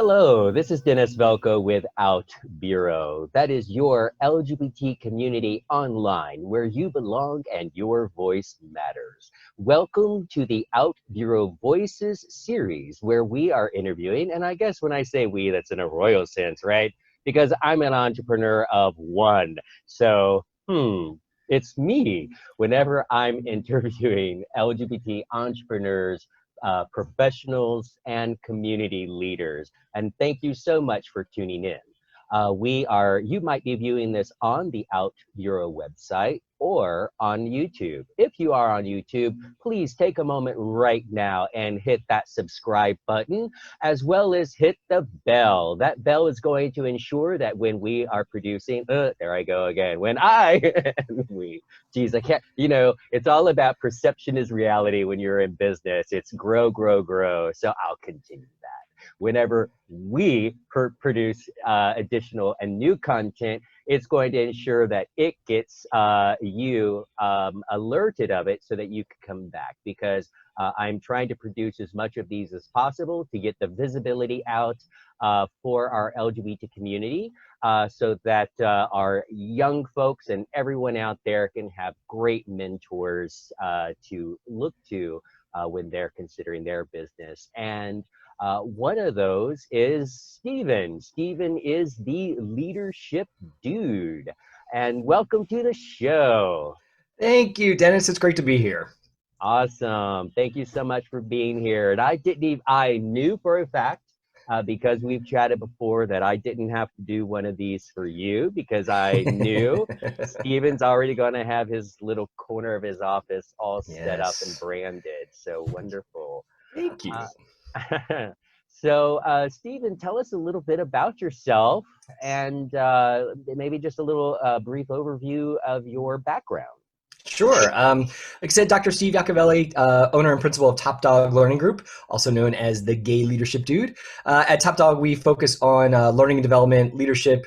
Hello, this is Dennis Velco with OutBüro. That is your LGBT community online where you belong and your voice matters. Welcome to the OutBüro Voices series where we are interviewing, and I guess when I say we, that's in a royal sense, right? Because I'm an entrepreneur of one. So, it's me whenever I'm interviewing LGBT entrepreneurs, professionals, and community leaders. And thank you so much for tuning in. You might be viewing this on the OutBüro website or on YouTube. If you are on YouTube, please take a moment right now and hit that subscribe button, as well as hit the bell. That bell is going to ensure that when we are producing, there I go again, geez, I can't, it's all about perception is reality when you're in business. It's grow, grow, grow. So I'll continue that. Whenever we produce additional and new content, it's going to ensure that it gets you alerted of it so that you can come back, because I'm trying to produce as much of these as possible to get the visibility out for our LGBT community so that our young folks and everyone out there can have great mentors to look to when they're considering their business. And one of those is Steven. Steven is the leadership dude. And welcome to the show. Thank you, Dennis. It's great to be here. Awesome. Thank you so much for being here. And I knew for a fact, because we've chatted before, that I didn't have to do one of these for you, because I knew Steven's already going to have his little corner of his office all set up and branded. So wonderful. Thank you. So, Steven, tell us a little bit about yourself and maybe just a little brief overview of your background. Sure. Like I said, Dr. Steve Yacovelli, owner and principal of Top Dog Learning Group, also known as the Gay Leadership Dude. At Top Dog, we focus on learning and development, leadership,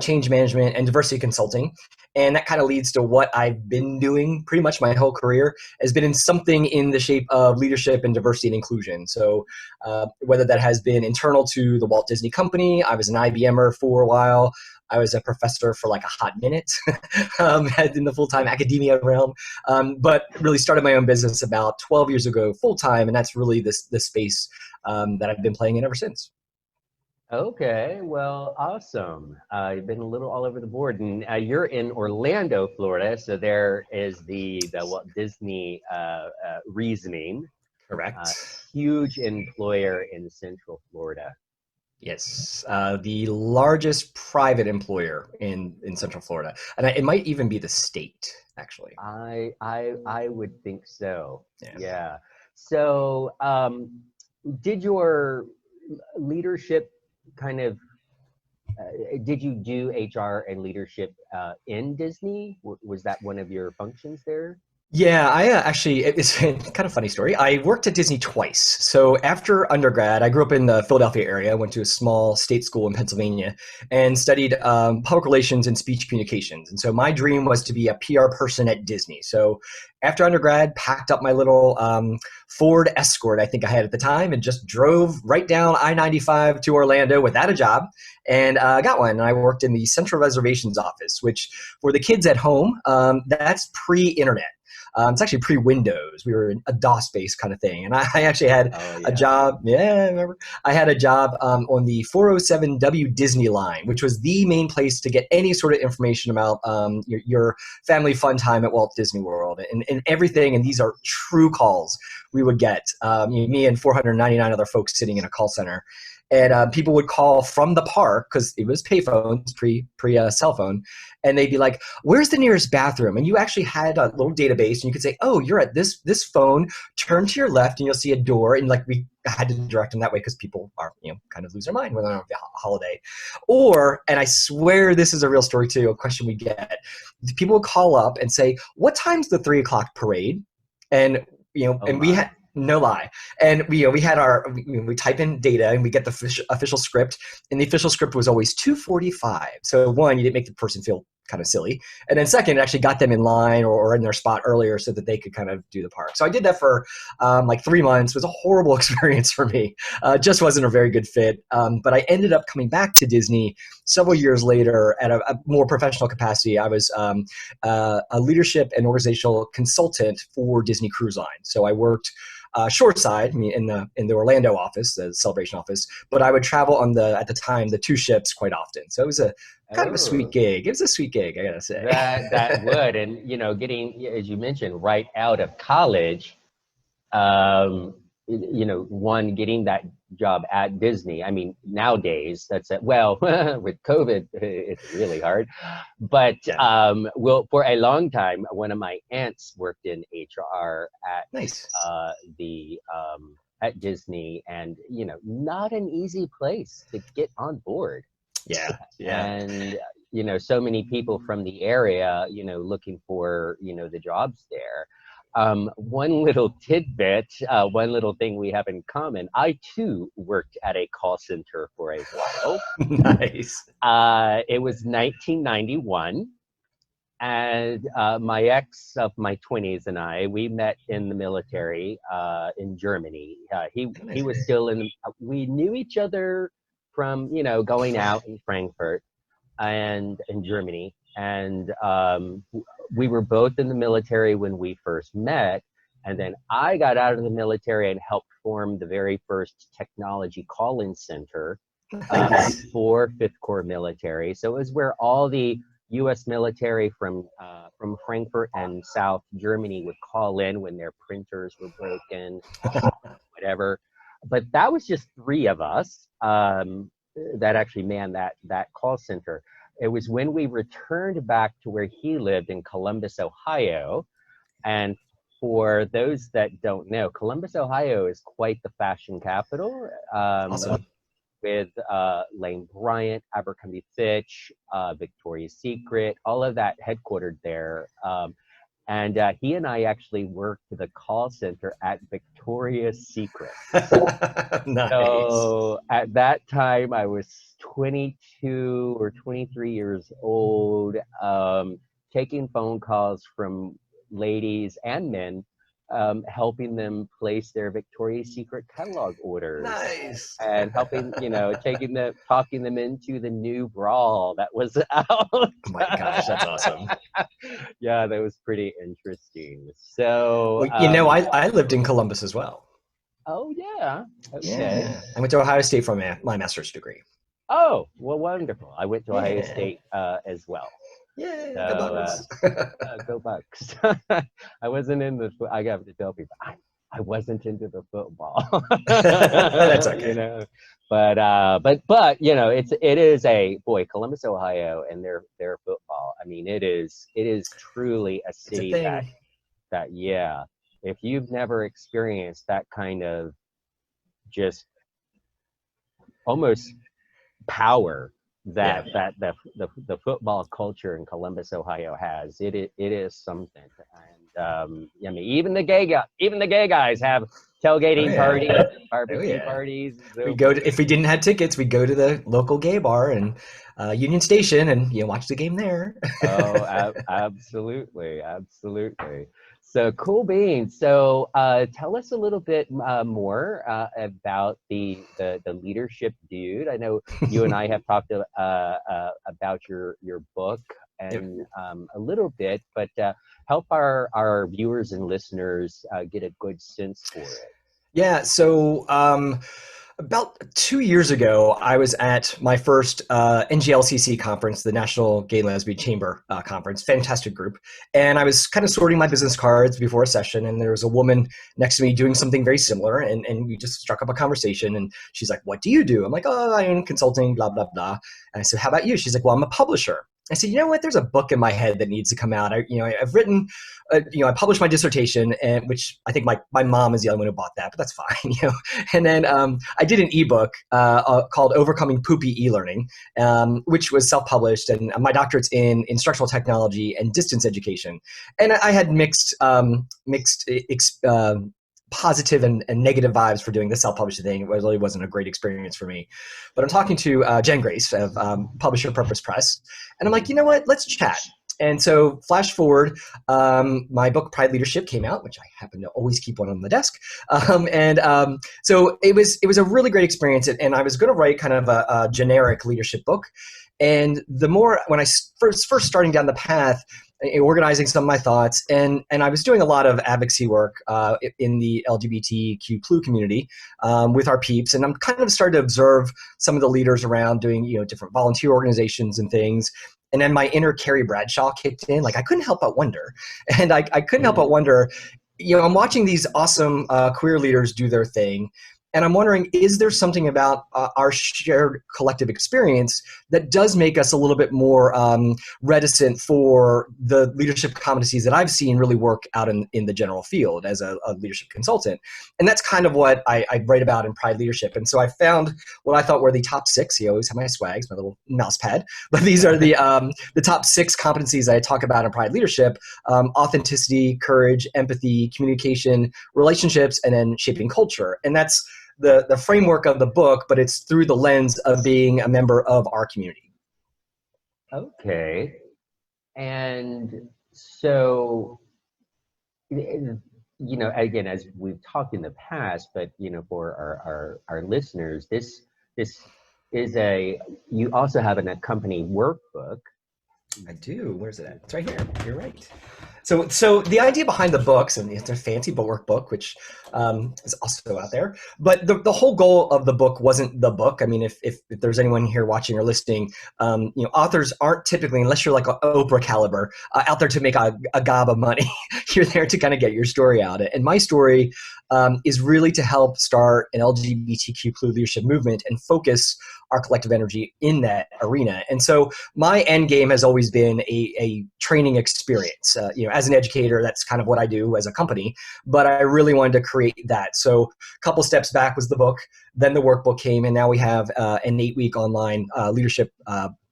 change management, and diversity consulting. And that kind of leads to what I've been doing pretty much my whole career, has been in something in the shape of leadership and diversity and inclusion. So whether that has been internal to the Walt Disney Company, I was an IBMer for a while. I was a professor for like a hot minute in the full-time academia realm, but really started my own business about 12 years ago full-time, and that's really the space that I've been playing in ever since. Okay, well, awesome. You've been a little all over the board, and you're in Orlando, Florida, so there is the Walt Disney reasoning. Correct. Huge employer in Central Florida. Yes, the largest private employer in Central Florida, and it might even be the state, actually. I would think so. Yeah. So, did your leadership did you do HR and leadership in Disney? Was that one of your functions there? Yeah, it's kind of a funny story. I worked at Disney twice. So after undergrad, I grew up in the Philadelphia area, went to a small state school in Pennsylvania, and studied public relations and speech communications. And so my dream was to be a PR person at Disney. So after undergrad, packed up my little Ford Escort, I think I had at the time, and just drove right down I-95 to Orlando without a job, and got one. And I worked in the Central Reservations Office, which for the kids at home, that's pre-internet. It's actually pre-Windows. We were in a DOS-based kind of thing. And I actually had a job. Yeah, I remember. I had a job on the 407W Disney line, which was the main place to get any sort of information about your family fun time at Walt Disney World and everything. And these are true calls we would get. Me and 499 other folks sitting in a call center. And people would call from the park, because it was payphones, pre cell phone, and they'd be like, "Where's the nearest bathroom?" And you actually had a little database, and you could say, "Oh, you're at this phone. Turn to your left, and you'll see a door." And like we had to direct them that way, because people are kind of lose their mind when they're on a holiday. And I swear this is a real story too. A question we get: people would call up and say, "What time's the 3 o'clock parade?" And we had. No lie. And we had we type in data and we get the official script, and the official script was always 2:45. So one, you didn't make the person feel kind of silly. And then second, it actually got them in line or in their spot earlier so that they could kind of do the park. So I did that for like 3 months. It was a horrible experience for me. Just wasn't a very good fit. But I ended up coming back to Disney several years later at a more professional capacity. I was a leadership and organizational consultant for Disney Cruise Line. So I worked short side, I mean, in the Orlando office, the Celebration office, but I would travel on at the time, the 2 ships quite often. So it was a kind of a sweet gig. It was a sweet gig, I gotta say. That would, and getting, as you mentioned, right out of college, um, one, getting that job at Disney. I mean, nowadays that's well, with COVID, it's really hard. But well, for a long time, one of my aunts worked in HR at Nice. At Disney, and not an easy place to get on board. Yeah. And so many people from the area, looking for the jobs there. One little tidbit, one little thing we have in common. I too worked at a call center for a while. Nice. It was 1991. And my ex of my 20s and I, we met in the military in Germany. He was still we knew each other from, going out in Frankfurt and in Germany. And we were both in the military when we first met. And then I got out of the military and helped form the very first technology call-in center for Fifth Corps military. So it was where all the U.S. military from Frankfurt and South Germany would call in when their printers were broken, whatever. But that was just 3 of us that actually manned that call center. It was when we returned back to where he lived in Columbus, Ohio. And for those that don't know, Columbus, Ohio is quite the fashion capital. Awesome. With Lane Bryant, Abercrombie Fitch, Victoria's Secret, all of that headquartered there. And he and I actually worked the call center at Victoria's Secret. Nice. So at that time, I was 22 or 23 years old, taking phone calls from ladies and men, helping them place their Victoria's Secret catalog orders. Nice. And helping, talking them into the new bra that was out. Oh my gosh, that's awesome. Yeah, that was pretty interesting. So, well, I lived in Columbus as well. Oh, yeah. Okay. Yeah. I went to Ohio State for my master's degree. Oh, well, wonderful. I went to Ohio State as well. Yeah, so, go Bucks. I wasn't in I got to tell people, I wasn't into the football. That's okay. But it is Columbus, Ohio, and their football. I mean, it is truly a city that if you've never experienced that kind of just almost power that the football culture in Columbus, Ohio has, it is something. And I mean, even the gay guys have tailgating parties, barbecue parties. We go if we didn't have tickets, we'd go to the local gay bar and Union Station and watch the game there. Oh, absolutely. So cool beans. So tell us a little bit more about the leadership dude. I know you and I have talked about your book and a little bit, but help our viewers and listeners get a good sense for it. Yeah. So about 2 years ago, I was at my first NGLCC conference, the National Gay and Lesbian Chamber conference, fantastic group. And I was kind of sorting my business cards before a session, and there was a woman next to me doing something very similar, and we just struck up a conversation, and she's like, "What do you do?" I'm like, "Oh, I own consulting, blah, blah, blah." And I said, "How about you?" She's like, "Well, I'm a publisher." I said, "You know what? There's a book in my head that needs to come out. I've written, I published my dissertation, and which I think my mom is the only one who bought that, but that's fine, And then I did an ebook called "Overcoming Poopy E-Learning," which was self-published, and my doctorate's in instructional technology and distance education. And I had mixed positive and negative vibes for doing the self-published thing. It really wasn't a great experience for me. But I'm talking to Jen Grace of Publisher Purpose Press, and I'm like, you know what? Let's chat. And so flash forward, my book Pride Leadership came out, which I happen to always keep one on the desk. So it was a really great experience. And I was going to write kind of a generic leadership book. And the more, when I first starting down the path, organizing some of my thoughts, and I was doing a lot of advocacy work in the LGBTQ community with our peeps, and I'm kind of starting to observe some of the leaders around doing different volunteer organizations and things. And then my inner Carrie Bradshaw kicked in. Like I couldn't help but wonder, and I couldn't help but wonder. I'm watching these awesome queer leaders do their thing. And I'm wondering, is there something about our shared collective experience that does make us a little bit more reticent for the leadership competencies that I've seen really work out in the general field as a leadership consultant? And that's kind of what I write about in Pride Leadership. And so I found what I thought were the top 6. You always have my swags, my little mouse pad. But these are the top 6 competencies I talk about in Pride Leadership: authenticity, courage, empathy, communication, relationships, and then shaping culture. And that's the framework of the book, but it's through the lens of being a member of our community. Okay. And so, again, as we've talked in the past, but, for our listeners, this is you also have an accompanying workbook. I do. Where's it at? It's right here. You're right. So the idea behind the books, and it's a fancy workbook, which is also out there, but the whole goal of the book wasn't the book. I mean, if there's anyone here watching or listening, authors aren't typically, unless you're like Oprah caliber, out there to make a gob of money. You're there to kind of get your story out. And my story is really to help start an LGBTQ leadership movement and focus our collective energy in that arena. And so my end game has always been a training experience. As an educator, that's kind of what I do as a company, but I really wanted to create that. So a couple steps back was the book, then the workbook came, and now we have an 8-week online leadership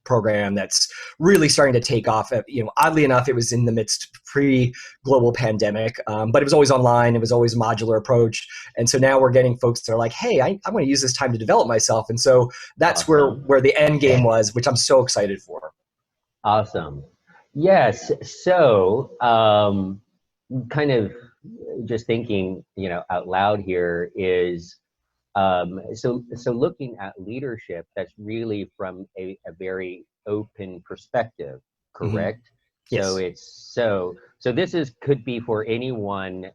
program that's really starting to take off. Oddly enough, it was in the midst pre-global pandemic, but it was always online. It was always a modular approach. And so now we're getting folks that are like, hey, I want to use this time to develop myself. And so that's Awesome. where the end game was, which I'm so excited for. Awesome. Yes. So, kind of just thinking, out loud here is, so looking at leadership, that's really from a very open perspective, correct? Mm-hmm. Yes. So so this could be for anyone,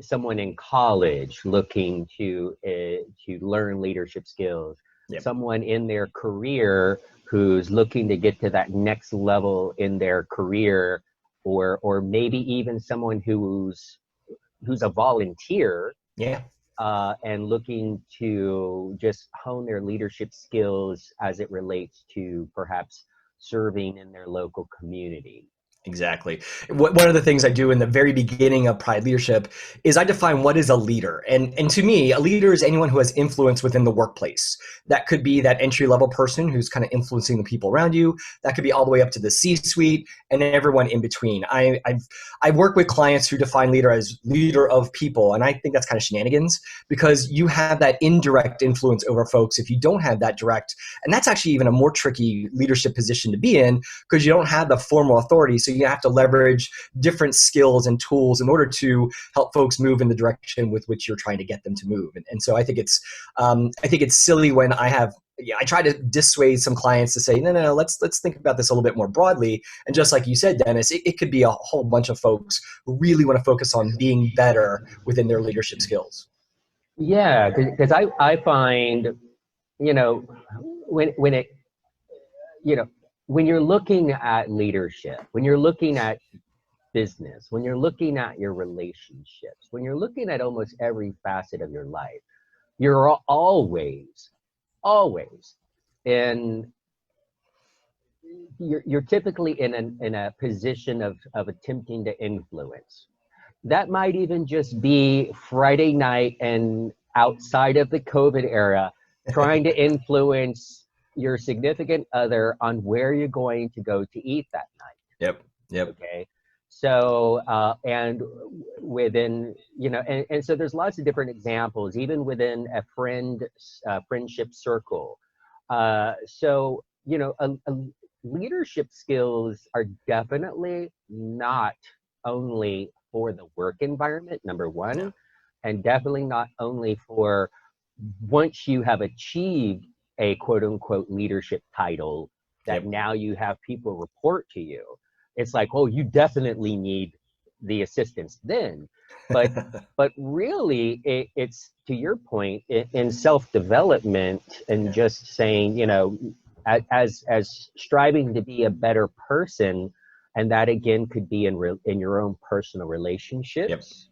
someone in college looking to learn leadership skills, Yep. Someone in their career who's looking to get to that next level in their career, or maybe even someone who's a volunteer. Yeah. And looking to just hone their leadership skills as it relates to perhaps serving in their local community. Exactly. One of the things I do in the very beginning of Pride Leadership is I define what is a leader. And to me, a leader is anyone who has influence within the workplace. That could be that entry-level person who's kind of influencing the people around you. That could be all the way up to the C-suite and everyone in between. I work with clients who define leader as leader of people, and I think that's kind of shenanigans, because you have that indirect influence over folks if you don't have that direct. And that's actually even a more tricky leadership position to be in, because you don't have the formal authority. So you have to leverage different skills and tools in order to help folks move in the direction with which you're trying to get them to move. And so I think it's silly when I try to dissuade some clients to say, no, let's think about this a little bit more broadly. And just like you said, Dennis, it could be a whole bunch of folks who really want to focus on being better within their leadership skills. Yeah, because I find, when you're looking at leadership, when you're looking at business, when you're looking at your relationships, when you're looking at almost every facet of your life, you're always in, you're typically in a position of attempting to influence. That might even just be Friday night and outside of the COVID era, trying to influence your significant other on where you're going to go to eat that night. Yep. Okay. So, and within, and so there's lots of different examples, even within a friendship circle. So, leadership skills are definitely not only for the work environment, number one, and definitely not only for once you have achieved a quote unquote leadership title that Yep. now you have people report to you. It's like, oh, you definitely need the assistance then. But really it's to your point in self-development and just saying, as striving to be a better person, and that again could be in your own personal Yep. relationships.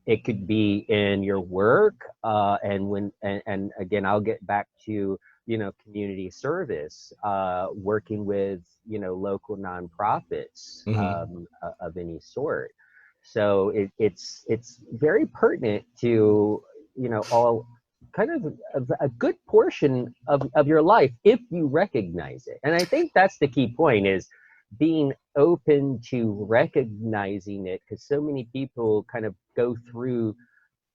It could be in your work, and again, I'll get back to community service, working with local nonprofits Hmm. of any sort. So it's very pertinent to all kind of a good portion of your life if you recognize it. And I think that's the key point, is being open to recognizing it, because so many people kind of go through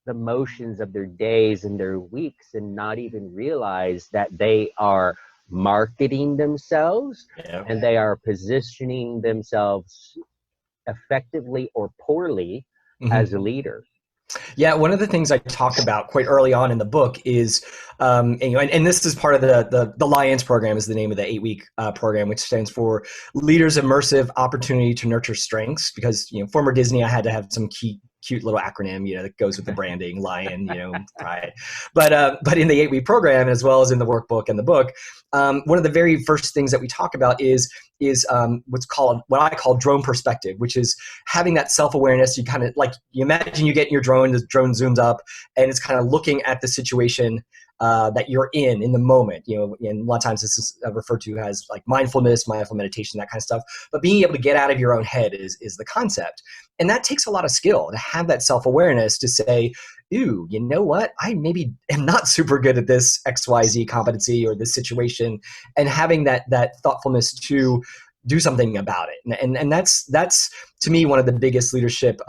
the motions of their days and their weeks and not even realize that they are marketing themselves Yep. and they are positioning themselves effectively or poorly as a Hmm. leader. Yeah, one of the things I talk about quite early on in the book is, and this is part of the Lions program, is the name of the 8-week program, which stands for Leaders Immersive Opportunity to Nurture Strengths. Because former Disney, I had to have some cute little acronym, that goes with the branding, Lion, pride. But in the 8-week program, as well as in the workbook and the book, one of the very first things that we talk about is what I call drone perspective, which is having that self-awareness. You kind of like, you imagine you get in your drone, the drone zooms up, and it's kind of looking at the situation that you're in the moment. And a lot of times this is referred to as like mindfulness, mindful meditation, that kind of stuff. But being able to get out of your own head is the concept. And that takes a lot of skill to have that self-awareness to say, ooh, you know what? I maybe am not super good at this XYZ competency or this situation, and having that thoughtfulness to do something about it. And that's to me one of the biggest leadership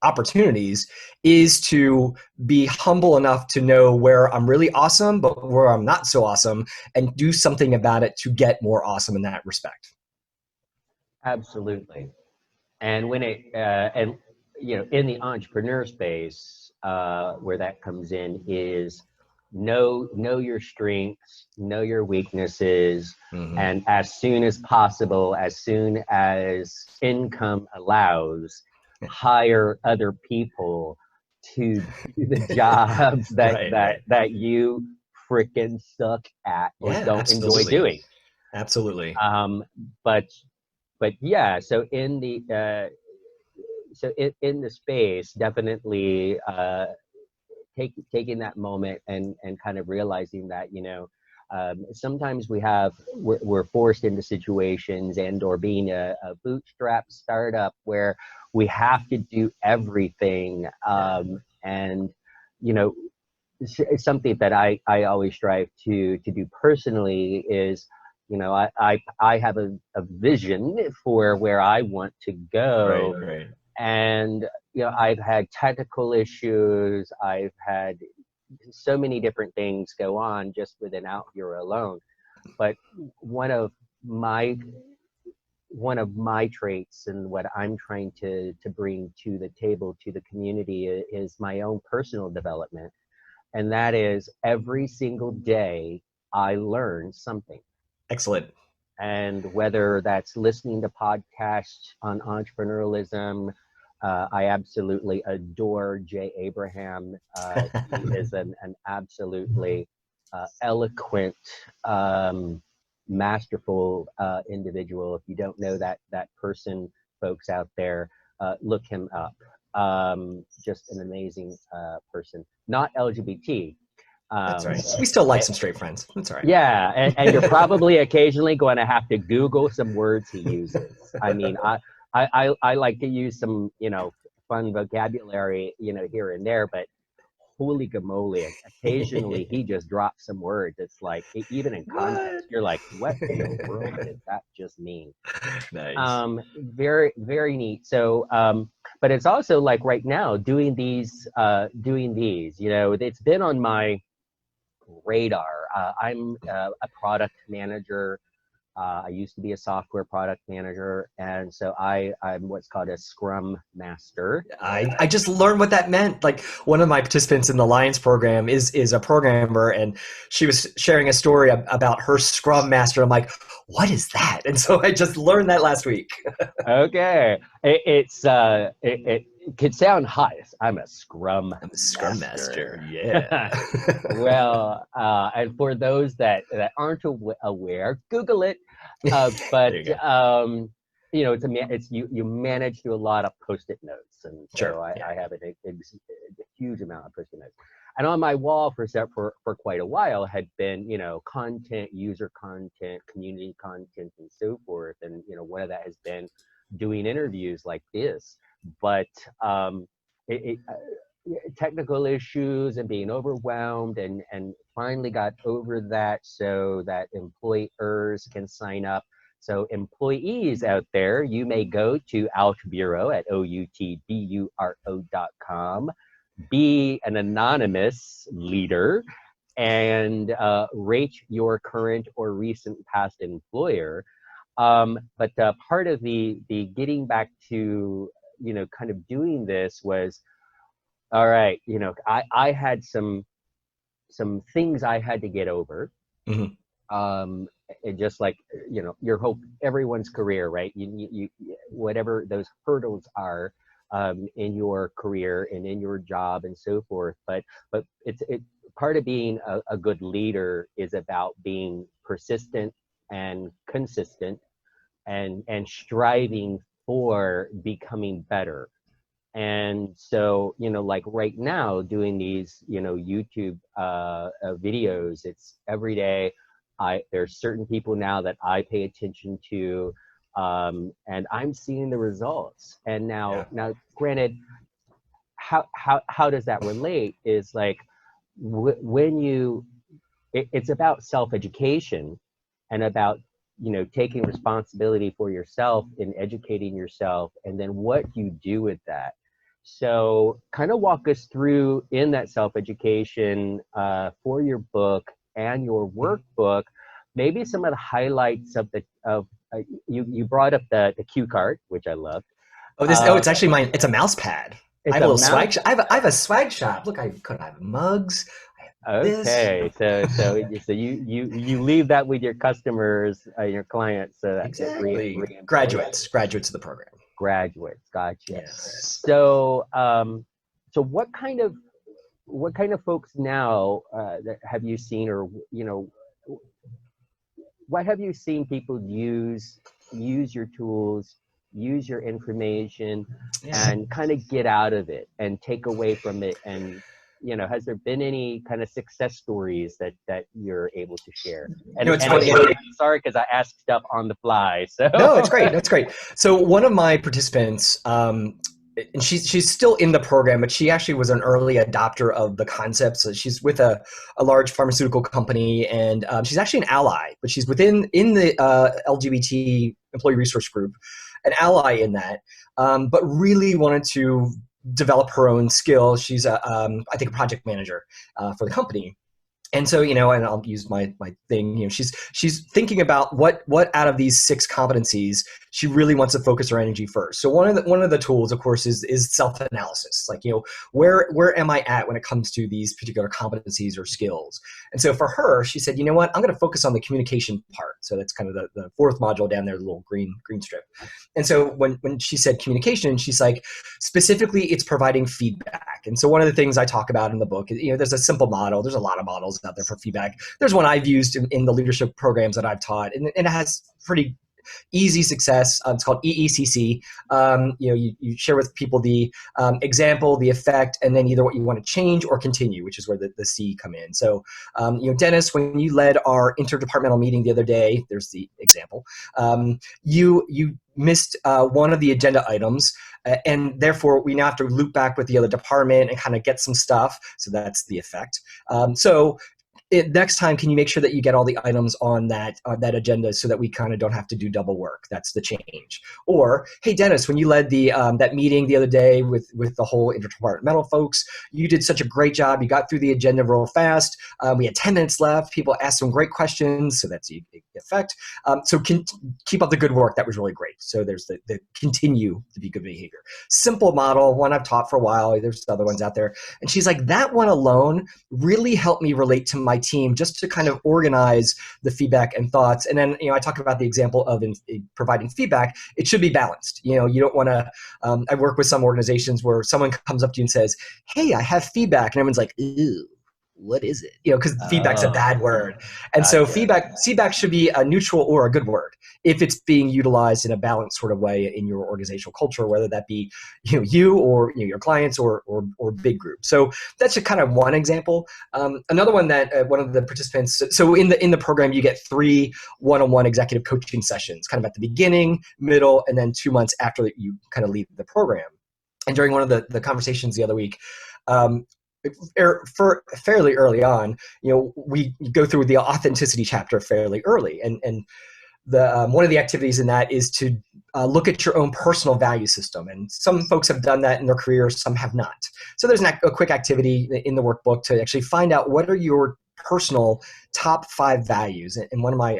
opportunities, is to be humble enough to know where I'm really awesome, but where I'm not so awesome, and do something about it to get more awesome in that respect. Absolutely. And when in the entrepreneur space, where that comes in is know your strengths, know your weaknesses, Mm-hmm. and as soon as possible, as soon as income allows, hire other people to do the jobs that Right, that right. that you freaking suck at or Yeah, don't enjoy absolutely. doing. Absolutely. Um, but yeah, so in the space, definitely taking that moment and kind of realizing that sometimes we're forced into situations and or being a bootstrap startup where we have to do everything, and you know it's something that I always strive to do personally is I have a vision for where I want to Right, go, right. and I've had technical issues, I've had so many different things go on just within OutBüro alone. But one of my one of my traits and what I'm trying to bring to the table to the community is my own personal development, and that is every single day I learn something. Excellent. And whether that's listening to podcasts on entrepreneurialism, I absolutely adore Jay Abraham. He is an absolutely eloquent, masterful individual. If you don't know that person, folks out there, look him up. Just an amazing person. Not LGBT. That's Um, right. We still like some straight friends. That's all yeah, and you're right. probably occasionally going to have to Google some words he uses. I mean, I like to use some, fun vocabulary, here and there, but holy gamoly. Occasionally he just drops some words. It's like, even in What? context, you're like, what in the world did that just mean? Nice. Very, very neat. So, but it's also like right now doing these, it's been on my radar. I'm a product manager. I used to be a software product manager, and so I'm what's called a Scrum Master. I just learned what that meant. Like, one of my participants in the Alliance program is a programmer, and she was sharing a story about her Scrum Master. I'm like, what is that? And so I just learned that last week. Okay, it could sound high. I'm a Scrum I'm a Scrum Master. Master. Yeah. Well, and for those that aren't aware, Google it. But There you go. it's you manage through a lot of post-it notes, and Sure. so I, Yeah. I have a huge amount of post-it notes. And on my wall for quite a while had been, content, user content, community content, and so forth. And one of that has been doing interviews like this. But technical issues and being overwhelmed, and finally got over that so that employers can sign up. So employees out there, you may go to OutBüro at outburo.com, be an anonymous leader, and rate your current or recent past employer. But part of the getting back to kind of doing this was, all right, I had some things I had to get over. Mhm. And just like your hope, everyone's career, right? You whatever those hurdles are in your career and in your job and so forth. But it's part of being a good leader is about being persistent and consistent, and striving for becoming better. And so, like right now doing these, YouTube videos, it's every day. There's certain people now that I pay attention to, and I'm seeing the results. And Yeah. now, granted, how does that relate? Is like when it's about self-education, and about taking responsibility for yourself and educating yourself, and then what you do with that. So kind of walk us through in that self-education for your book and your workbook, maybe some of the highlights of you brought up the cue card, which I loved. It's actually mine. It's a mouse pad. I It's have a a little mouse. swag shop. I have a swag shop. Look, I have mugs. I have this. Okay, so you leave that with your customers, your clients, so that it Exactly. reinforces. Graduates of the program. Graduates, gotcha. Yes. So so what kind of folks now that have you seen, or what have you seen people use your tools, use your information, Yeah. and kind of get out of it and take away from it? And has there been any kind of success stories that you're able to share? And, It's and funny. again, I'm sorry because I ask stuff on the fly. So No, it's great. That's great. So one of my participants, and she's still in the program, but she actually was an early adopter of the concept. So she's with a large pharmaceutical company, and she's actually an ally, but she's in the LGBT employee resource group, an ally in that, but really wanted to develop her own skill. She's I think a project manager for the company. And so, and I'll use my thing, she's thinking about what out of these 6 competencies she really wants to focus her energy first. So one of the tools, of course, is self-analysis. Like, where am I at when it comes to these particular competencies or skills? And so for her, she said, you know what, I'm going to focus on the communication part. So that's kind of the 4th module down there, the little green strip. And so when she said communication, she's like, specifically, it's providing feedback. And so one of the things I talk about in the book is, there's a simple model. There's a lot of models out there for feedback. There's one I've used in the leadership programs that I've taught, and it has pretty easy success. It's called EECC. You share with people the example, the effect, and then either what you want to change or continue, which is where the C come in. So, Dennis, when you led our interdepartmental meeting the other day, there's the example. You missed one of the agenda items, and therefore we now have to loop back with the other department and kind of get some stuff. So that's the effect. Next time, can you make sure that you get all the items on that agenda so that we kind of don't have to do double work? That's the change. Or, hey, Dennis, when you led the that meeting the other day with the whole interdepartmental folks, you did such a great job. You got through the agenda real fast. We had 10 minutes left. People asked some great questions, so that's the effect. Keep up the good work. That was really great. So there's the continue to be good behavior. Simple model, one I've taught for a while. There's other ones out there. And she's like, that one alone really helped me relate to my team just to kind of organize the feedback and thoughts. And then, I talk about the example of in providing feedback. It should be balanced. You don't want to, I work with some organizations where someone comes up to you and says, hey, I have feedback. And everyone's like, ew, what is it? Because feedback's a bad word. And so feedback should be a neutral or a good word if it's being utilized in a balanced sort of way in your organizational culture, whether that be you or your clients or big group. So that's just kind of one example. Another one that one of the participants, so in the program you get 3 one-on-one executive coaching sessions, kind of at the beginning, middle, and then 2 months after you kind of leave the program. And during one of the conversations the other week, fairly early on, we go through the authenticity chapter fairly early, and the one of the activities in that is to look at your own personal value system. And some folks have done that in their careers, some have not. So there's a quick activity in the workbook to actually find out what are your personal top 5 values. And one of my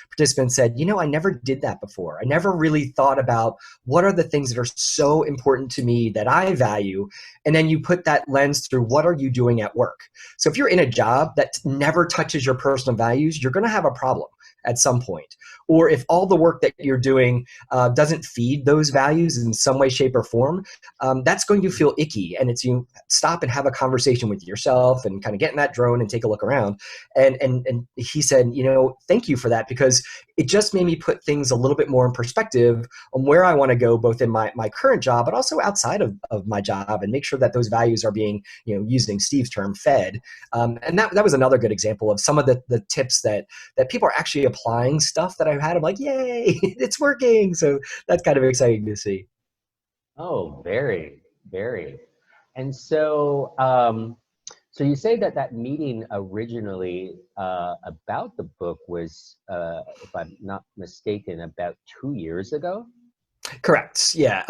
participants said, I never did that before. I never really thought about what are the things that are so important to me that I value. And then you put that lens through what are you doing at work. So if you're in a job that never touches your personal values, you're going to have a problem at some point. Or if all the work that you're doing doesn't feed those values in some way, shape, or form, that's going to feel icky. And it's you stop and have a conversation with yourself and kind of get in that drone and take a look around. And he said, thank you for that, because it just made me put things a little bit more in perspective on where I want to go, both in my current job, but also outside of my job, and make sure that those values are being, using Steve's term, fed. And that was another good example of some of the tips that people are actually applying stuff that I've had. I'm like, yay, it's working. So that's kind of exciting to see. Oh, very, very. And so, so you say that meeting originally about the book was, if I'm not mistaken, about 2 years ago? Correct. Yeah.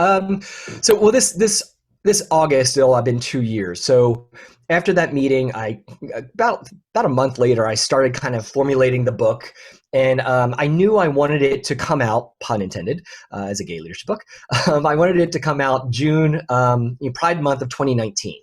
So this August it'll have been 2 years. So after that meeting, about a month later, I started kind of formulating the book, and I knew I wanted it to come out, pun intended, as a gay leadership book. I wanted it to come out June, Pride month of 2019,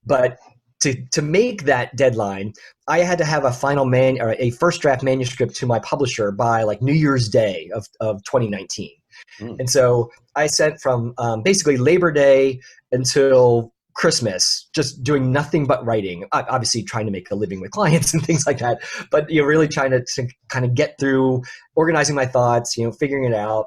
but to make that deadline, I had to have a first draft manuscript to my publisher by like New Year's Day of 2019. And so I sent from basically Labor Day until Christmas, just doing nothing but writing, obviously trying to make a living with clients and things like that. But really trying to kind of get through, organizing my thoughts, figuring it out.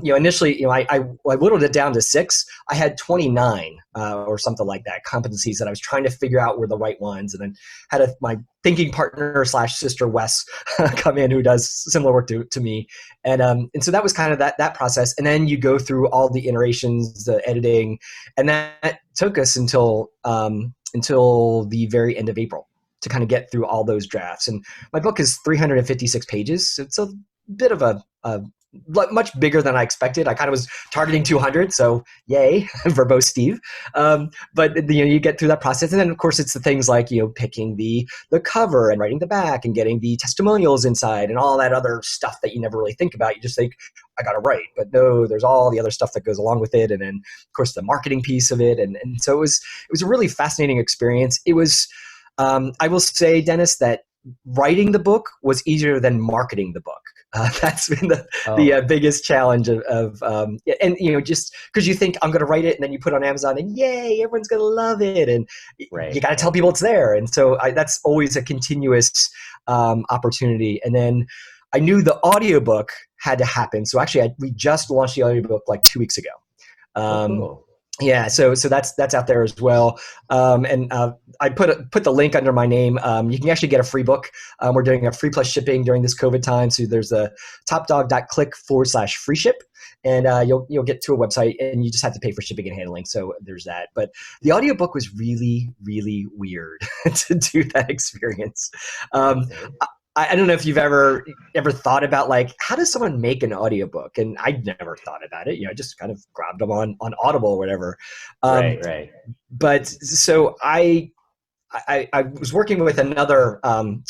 Initially, I whittled it down to 6. I had 29 or something like that, competencies that I was trying to figure out were the right ones. And then had my thinking partner / sister, Wes, come in, who does similar work to me. And so that was kind of that process. And then you go through all the iterations, the editing, and that took us until the very end of April to kind of get through all those drafts. And my book is 356 pages. So it's a bit of a much bigger than I expected. I kind of was targeting 200, so yay, verbose Steve. But you get through that process, and then of course it's the things like picking the cover and writing the back and getting the testimonials inside and all that other stuff that you never really think about. You just think, I got to write, but no, there's all the other stuff that goes along with it, and then of course the marketing piece of it, and so it was a really fascinating experience. It was, I will say, Dennis, that writing the book was easier than marketing the book. That's been the biggest challenge and just because you think I'm going to write it and then you put it on Amazon and yay, everyone's going to love it. And you got to tell people it's there. And so that's always a continuous opportunity. And then I knew the audiobook had to happen. So actually, we just launched the audiobook like 2 weeks ago. Cool. Yeah, so that's out there as well, and I put the link under my name. You can actually get a free book. We're doing a free plus shipping during this COVID time. So there's a topdog.click/free ship, and you'll get to a website, and you just have to pay for shipping and handling. So there's that. But the audiobook was really, really weird to do that experience. I don't know if you've ever thought about like, how does someone make an audiobook? And I never thought about it. I just kind of grabbed them on Audible or whatever. Right. But so I was working with another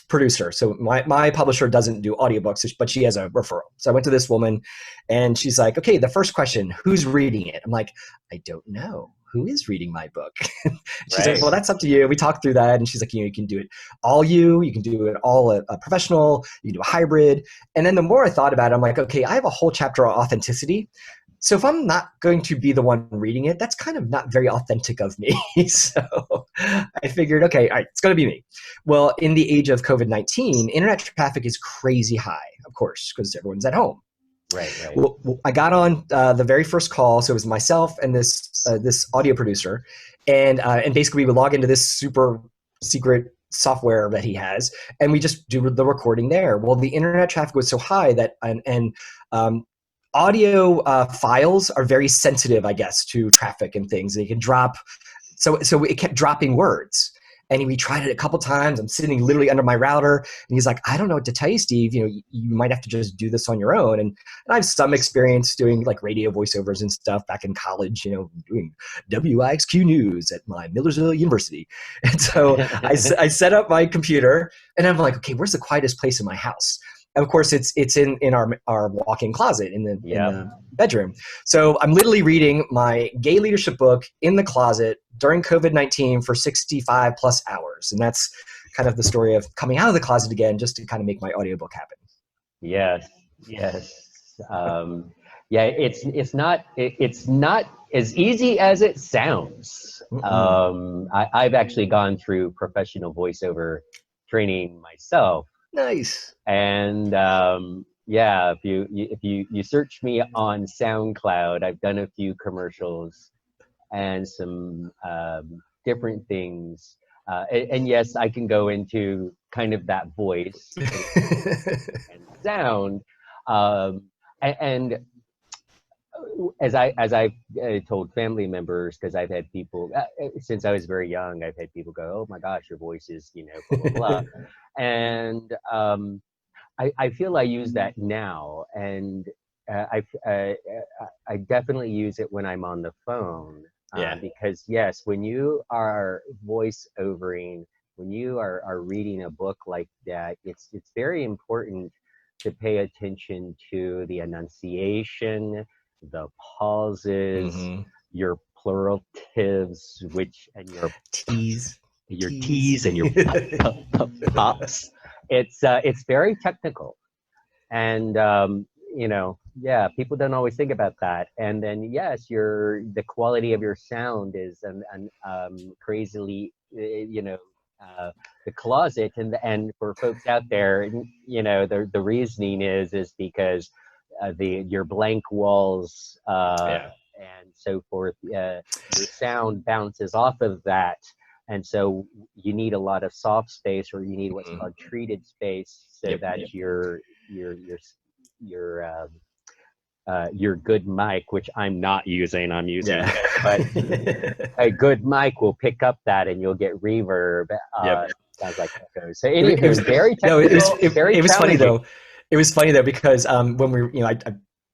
producer. So my publisher doesn't do audiobooks, but she has a referral. So I went to this woman and she's like, okay, the first question, who's reading it? I'm like, I don't know. Who is reading my book? She's like, well, that's up to you. We talked through that. And she's like, you can do it all you can do it all a professional, you can do a hybrid. And then the more I thought about it, I'm like, okay, I have a whole chapter on authenticity. So if I'm not going to be the one reading it, that's kind of not very authentic of me. So I figured, okay, all right, it's going to be me. Well, in the age of COVID-19, internet traffic is crazy high, of course, because everyone's at home. Right. Well, I got on the very first call, so it was myself and this audio producer, and basically we would log into this super secret software that he has, and we just do the recording there. Well, the internet traffic was so high that audio files are very sensitive, I guess, to traffic and things. They can drop, so it kept dropping words. And we tried it a couple times. I'm sitting literally under my router, and he's like, I don't know what to tell you, Steve. You might have to just do this on your own. And I have some experience doing like radio voiceovers and stuff back in college, doing WIXQ News at my Millersville University. And so I set up my computer, and I'm like, okay, where's the quietest place in my house? And of course, it's in our walk-in closet in the bedroom. So I'm literally reading my gay leadership book in the closet during COVID-19 for 65 plus hours. And that's kind of the story of coming out of the closet again, just to kind of make my audiobook happen. Yes. It's not as easy as it sounds. I've actually gone through professional voiceover training myself. Nice. And if you search me on SoundCloud, I've done a few commercials and some different things. And yes, I can go into kind of that voice and sound. And as I've told family members, because I've had people since I was very young, I've had people go, "Oh my gosh, your voice is blah blah blah," and I feel I use that now, and I definitely use it when I'm on the phone. Because yes, when you are voice-overing, when you are reading a book like that, it's very important to pay attention to the enunciation, the pauses, your pluratives, and your T's and your pops. It's very technical, and people don't always think about that. And then yes, the quality of your sound is crazily, the closet, and for folks out there, the reasoning is because your blank walls and so forth, your sound bounces off of that, and so you need a lot of soft space, or you need what's called treated space, so that your good mic, which I'm not using, but a good mic will pick up that, and you'll get reverb. Sounds like echoes. So it was very technical. It was funny though. It was funny though, because when we, I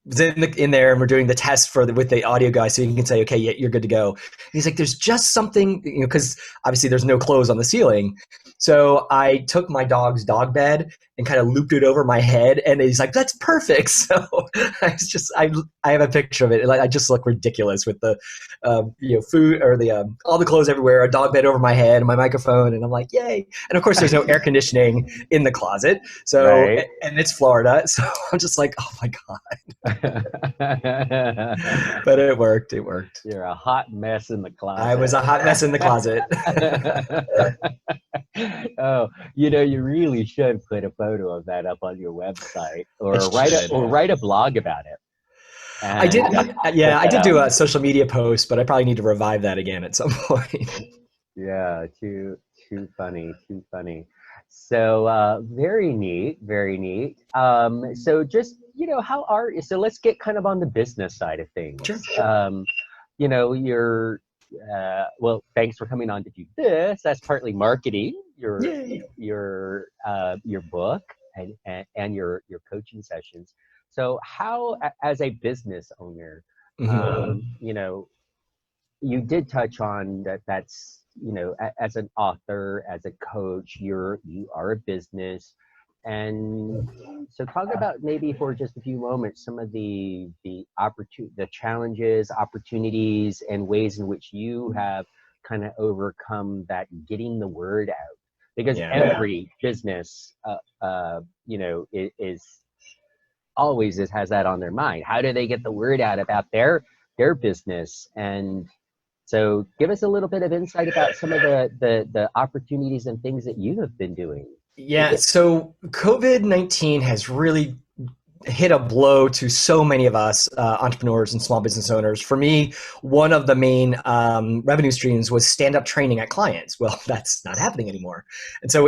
was in there and we're doing the test with the audio guy, so you can say, okay, yeah, you're good to go. And he's like, there's just something, because obviously there's no clothes on the ceiling. So I took my dog's dog bed and kind of looped it over my head, and he's like, that's perfect. So I have a picture of it. I just look ridiculous with the, food, or the all the clothes everywhere, a dog bed over my head, and my microphone, and I'm like, yay! And of course, there's no air conditioning in the closet, so and it's Florida, so I'm just like, oh my god. But it worked. You're a hot mess in the closet. I was a hot mess in the closet. Oh, you really should put a photo of that up on your website I or should. write a blog about it I and did, put yeah, I that did up. do a social media post, but I probably need to revive that again at some point. Yeah, too funny, too funny. So very neat, very neat. So just so let's get kind of on the business side of Sure. things. You're well, thanks for coming on to do this. That's partly marketing Yay. your book and your coaching sessions. So how, as a business owner, Hmm. you know, you did touch on that's as an author, as a coach, you are a business. And so talk about maybe for just a few moments some of the challenges, opportunities, and ways in which you have kind of overcome that getting the word out, because Yeah. every business is always has that on their mind. How do they get the word out about their business? And so give us a little bit of insight about some of the opportunities and things that you have been doing. Yeah. So COVID-19 has really hit a blow to so many of us entrepreneurs and small business owners. For me, one of the main revenue streams was stand-up training at clients. Well, that's not happening anymore. And so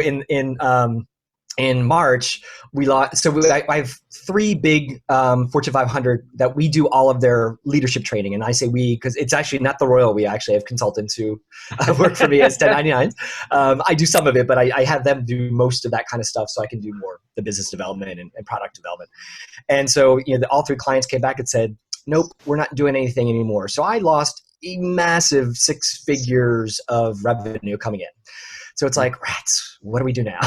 in March, we lost. So I have three big Fortune 500 that we do all of their leadership training, and I say we because it's actually not the royal we. I actually have consultants who work for me as 1099s. I do some of it, but I have them do most of that kind of stuff, so I can do more the business development and product development. And so all three clients came back and said, "Nope, we're not doing anything anymore." So I lost a massive 6 figures of revenue coming in. So it's like, rats, what do we do now?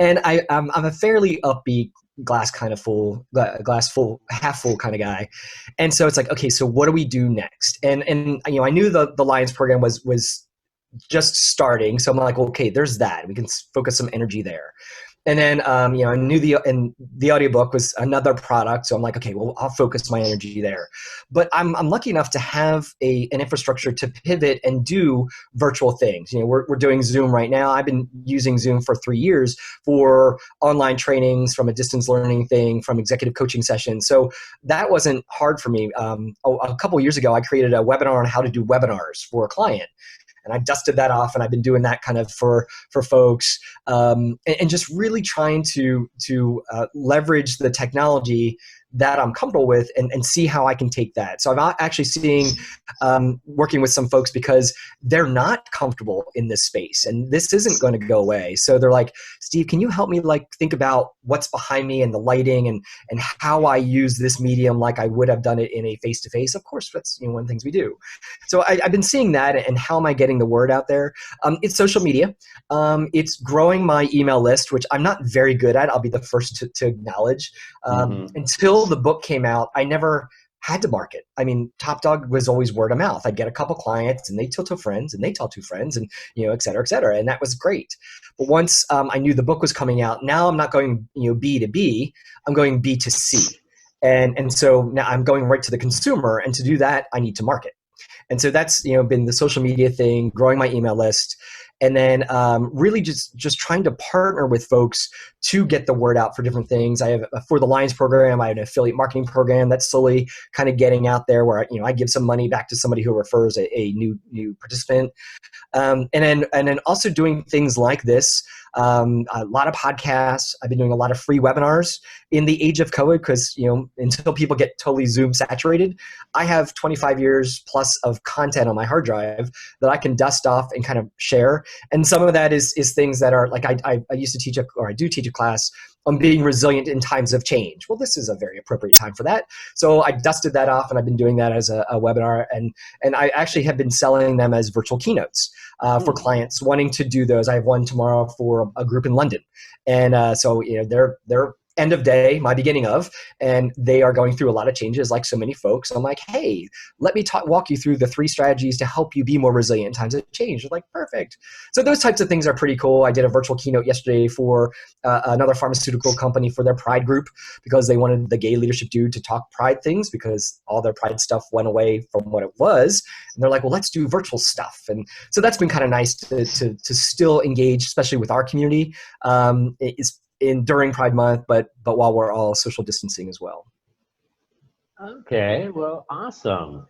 And I'm a fairly upbeat, glass full, half full kind of guy. And so it's like, okay, so what do we do next? And I knew the Lions program was just starting. So I'm like, well, okay, there's that. We can focus some energy there. And then, I knew the audiobook was another product. So I'm like, okay, well, I'll focus my energy there. But I'm lucky enough to have an infrastructure to pivot and do virtual things. We're doing Zoom right now. I've been using Zoom for 3 years for online trainings, from a distance learning thing, from executive coaching sessions. So that wasn't hard for me. A couple of years ago, I created a webinar on how to do webinars for a client. And I dusted that off, and I've been doing that kind of for folks, and just really trying to leverage the technology that I'm comfortable with and see how I can take that. So I'm actually seeing working with some folks because they're not comfortable in this space, and this isn't going to go away. So they're like, Steve, can you help me think about what's behind me and the lighting and how I use this medium like I would have done it in a face-to-face? Of course, that's one of the things we do. So I've been seeing that, and how am I getting the word out there? It's social media. It's growing my email list, which I'm not very good at. I'll be the first to acknowledge. Until the book came out, I never had to market. I mean, Top Dog was always word of mouth. I'd get a couple clients, and they tell two friends, and they tell two friends, and et cetera, et cetera. And that was great. But once I knew the book was coming out, now I'm not going B to B. I'm going B to C. And so now I'm going right to the consumer. And to do that, I need to market. And so that's been the social media thing, growing my email list, and then really just trying to partner with folks to get the word out for different things. I have for the Lions program, I have an affiliate marketing program that's slowly kind of getting out there, where I give some money back to somebody who refers a new participant, and then also doing things like this. A lot of podcasts. I've been doing a lot of free webinars in the age of COVID because, until people get totally Zoom saturated, I have 25 years plus of content on my hard drive that I can dust off and kind of share. And some of that is things that are like, I used to teach I do teach a class on being resilient in times of change. Well, this is a very appropriate time for that. So I dusted that off, and I've been doing that as a webinar. And I actually have been selling them as virtual keynotes for clients wanting to do those. I have one tomorrow for a group in London. And so, they're end of day, my beginning of, and they are going through a lot of changes like so many folks. I'm like, hey, let me walk you through the 3 strategies to help you be more resilient in times of change. They're like, perfect. So those types of things are pretty cool. I did a virtual keynote yesterday for another pharmaceutical company for their Pride group because they wanted the gay leadership dude to talk Pride things because all their Pride stuff went away from what it was. And they're like, well, let's do virtual stuff. And so that's been kind of nice to still engage, especially with our community. During Pride Month, but while we're all social distancing as well. Okay, well, awesome.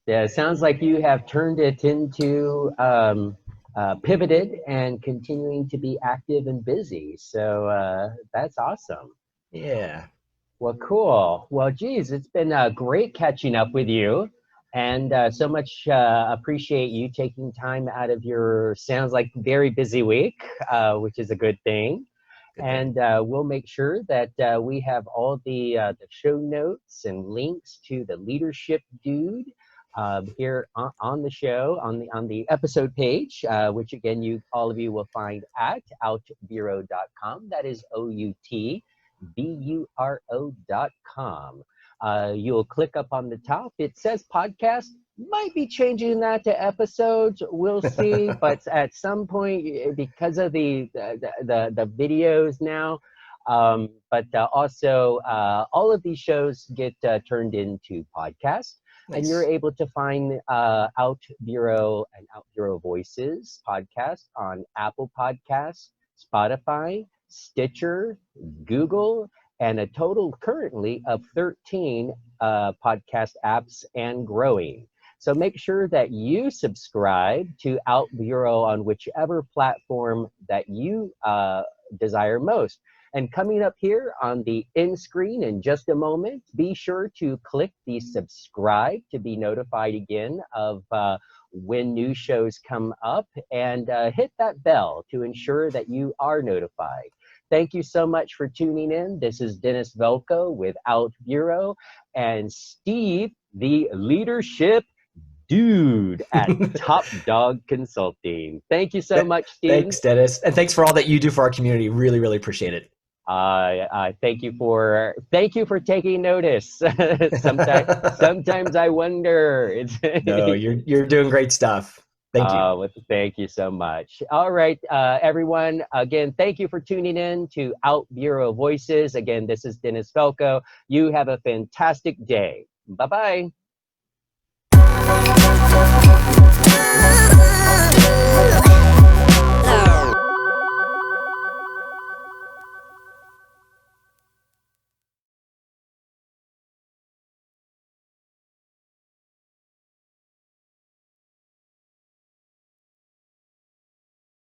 Yeah, it sounds like you have turned it into pivoted and continuing to be active and busy. So that's awesome. Yeah. Well, cool. Well, geez, it's been great catching up with you, and so much appreciate you taking time out of your sounds like very busy week, which is a good thing. And we'll make sure that we have all the show notes and links to the leadership dude here on the show on the episode page, which again all of you will find at outbureau.com. That is OUTBURO.com. You'll click up on the top. It says podcast. Might be changing that to episodes. We'll see. But at some point, because of the videos now, but also all of these shows get turned into podcasts. Nice. And you're able to find OutBüro and OutBüro Voices podcast on Apple Podcasts, Spotify, Stitcher, Google, and a total currently of 13 podcast apps and growing. So make sure that you subscribe to OutBüro on whichever platform that you desire most. And coming up here on the end screen in just a moment, be sure to click the subscribe to be notified again of when new shows come up, and hit that bell to ensure that you are notified. Thank you so much for tuning in. This is Dennis Velco with OutBüro and Steve, the leadership dude at Top Dog Consulting. Thank you so much, Steve. Thanks, Dennis. And thanks for all that you do for our community. Really, really appreciate it. Thank you for taking notice. Sometimes I wonder. No, you're doing great stuff. Thank you. Well, thank you so much. All right, everyone. Again, thank you for tuning in to OutBüro Voices. Again, this is Dennis Velco. You have a fantastic day. Bye-bye.